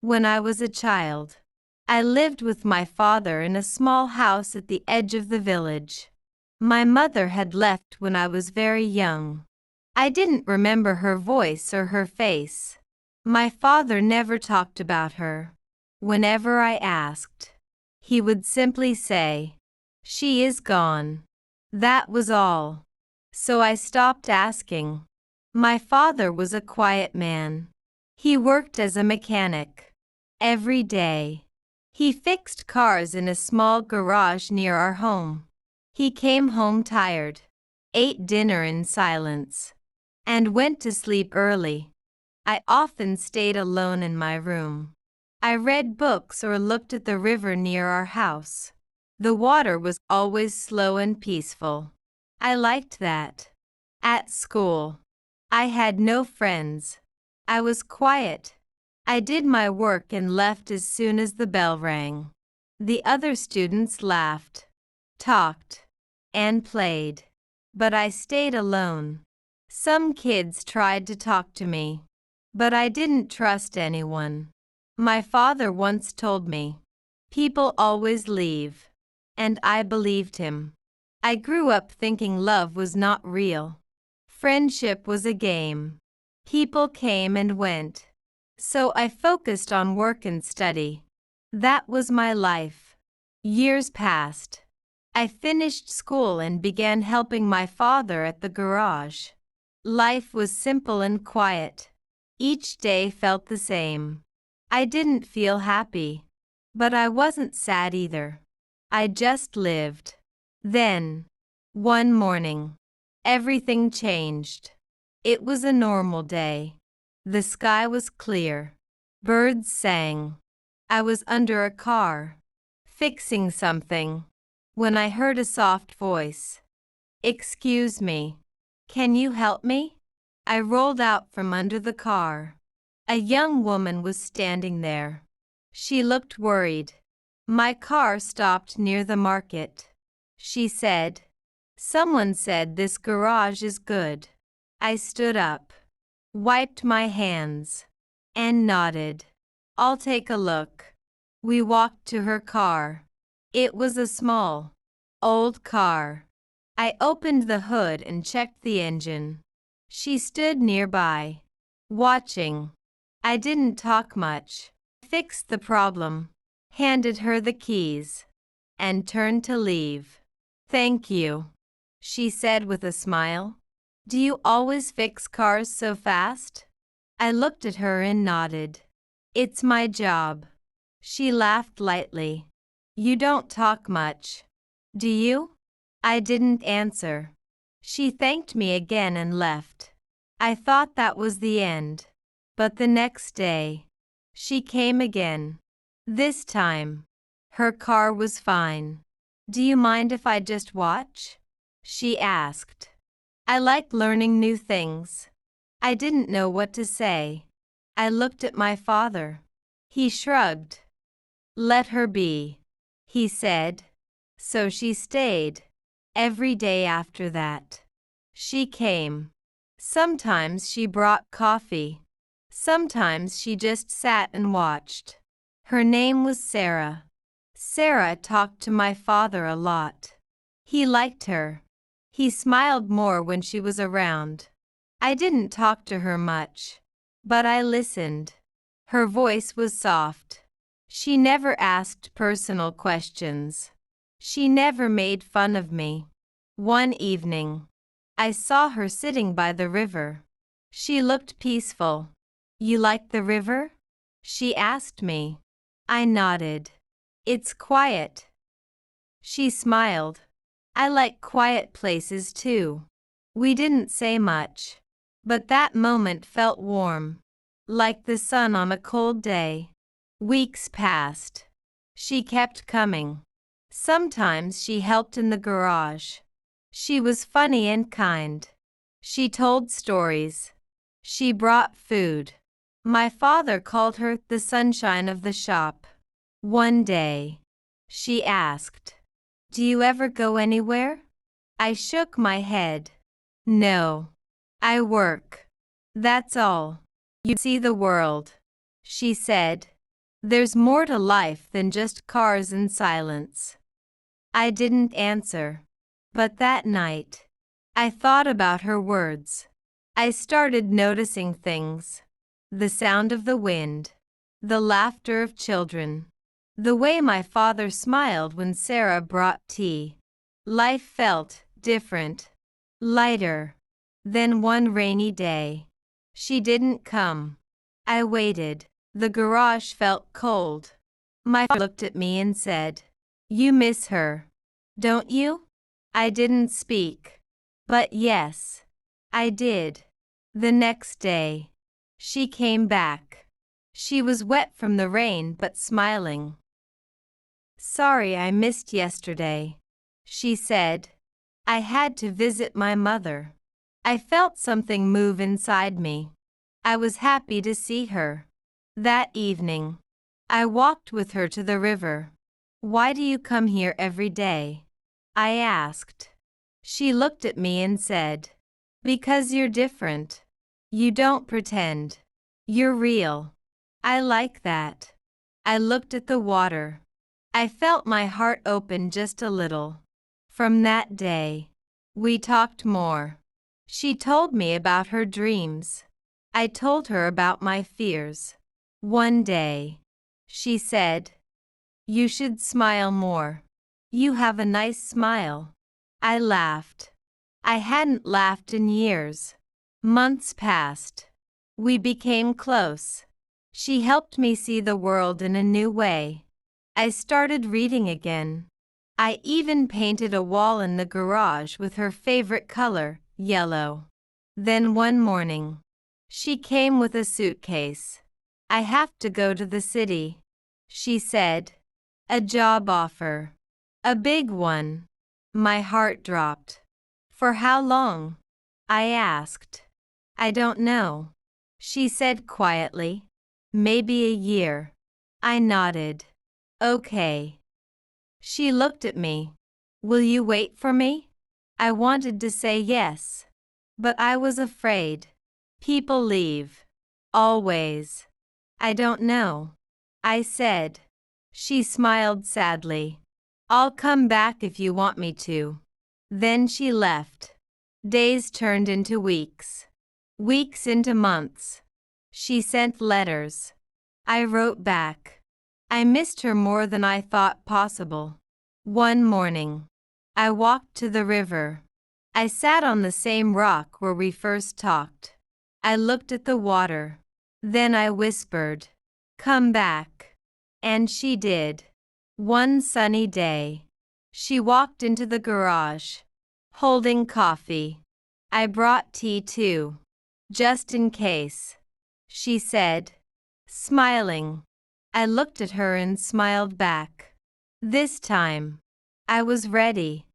When I was a child, I lived with my father in a small house at the edge of the village. My mother had left when I was very young. I didn't remember her voice or her face. My father never talked about her. Whenever I asked, he would simply say, "She is gone." That was all. So I stopped asking. My father was a quiet man. He worked as a mechanic. Every day, he fixed cars in a small garage near our home. He came home tired, ate dinner in silence, and went to sleep early. I often stayed alone in my room. I read books or looked at the river near our house. The water was always slow and peaceful. I liked that. At school, I had no friends. I was quiet. I did my work and left as soon as the bell rang. The other students laughed, talked, and played. But I stayed alone. Some kids tried to talk to me, but I didn't trust anyone. My father once told me, "People always leave," and I believed him. I grew up thinking love was not real. Friendship was a game. People came and went. So I focused on work and study. That was my life. Years passed. I finished school and began helping my father at the garage. Life was simple and quiet. Each day felt the same. I didn't feel happy, but I wasn't sad either. I just lived. Then, one morning, everything changed. It was a normal day. The sky was clear. Birds sang. I was under a car, fixing something, when I heard a soft voice. "Excuse me. Can you help me?" I rolled out from under the car. A young woman was standing there. She looked worried. My car stopped near the market. She said, "Someone said this garage is good." I stood up, wiped my hands, and nodded. "I'll take a look." We walked to her car. It was a small, old car. I opened the hood and checked the engine. She stood nearby, watching. I didn't talk much. I fixed the problem, handed her the keys, and turned to leave. "Thank you," she said with a smile. "Do you always fix cars so fast?" I looked at her and nodded. "It's my job." She laughed lightly. "You don't talk much, do you?" I didn't answer. She thanked me again and left. I thought that was the end. But the next day, she came again. This time, her car was fine. "Do you mind if I just watch?" she asked. I like learning new things. I didn't know what to say. I looked at my father. He shrugged. "Let her be," he said. So she stayed. Every day after that, she came. Sometimes she brought coffee. Sometimes she just sat and watched. Her name was Sarah. Sarah talked to my father a lot. He liked her. He smiled more when she was around. I didn't talk to her much, but I listened. Her voice was soft. She never asked personal questions. She never made fun of me. One evening, I saw her sitting by the river. She looked peaceful. "You like the river?" she asked me. I nodded. "It's quiet." She smiled. "I like quiet places too." We didn't say much, but that moment felt warm, like the sun on a cold day. Weeks passed. She kept coming. Sometimes she helped in the garage. She was funny and kind. She told stories. She brought food. My father called her the sunshine of the shop. One day, she asked, "Do you ever go anywhere?" I shook my head. "No. I work. That's all." "You see the world," she said. There's more to life than just cars and silence. I didn't answer. But that night, I thought about her words. I started noticing things. The sound of the wind. The laughter of children. The way my father smiled when Sarah brought tea. Life felt different. Lighter. Then one rainy day. She didn't come. I waited. The garage felt cold. My father looked at me and said, "You miss her, don't you?" I didn't speak. But yes, I did. The next day, she came back. She was wet from the rain but smiling. "Sorry I missed yesterday," she said. "I had to visit my mother." I felt something move inside me. I was happy to see her. That evening, I walked with her to the river. "Why do you come here every day?" I asked. She looked at me and said, "Because you're different. You don't pretend. You're real." I like that. I looked at the water. I felt my heart open just a little. From that day, we talked more. She told me about her dreams. I told her about my fears. One day, she said, "You should smile more. You have a nice smile." I laughed. I hadn't laughed in years. Months passed. We became close. She helped me see the world in a new way. I started reading again. I even painted a wall in the garage with her favorite color, yellow. Then one morning, she came with a suitcase. "I have to go to the city," she said. "A job offer. A big one." My heart dropped. "For how long?" I asked. "I don't know," she said quietly. "Maybe a year." I nodded. "Okay." She looked at me. "Will you wait for me?" I wanted to say yes, but I was afraid. People leave. Always. "I don't know," I said. She smiled sadly. "I'll come back if you want me to." Then she left. Days turned into weeks. Weeks into months. She sent letters. I wrote back. I missed her more than I thought possible. One morning, I walked to the river. I sat on the same rock where we first talked. I looked at the water. Then I whispered, "Come back." And she did. One sunny day, she walked into the garage, holding coffee. "I brought tea too, just in case," she said, smiling. I looked at her and smiled back. This time, I was ready.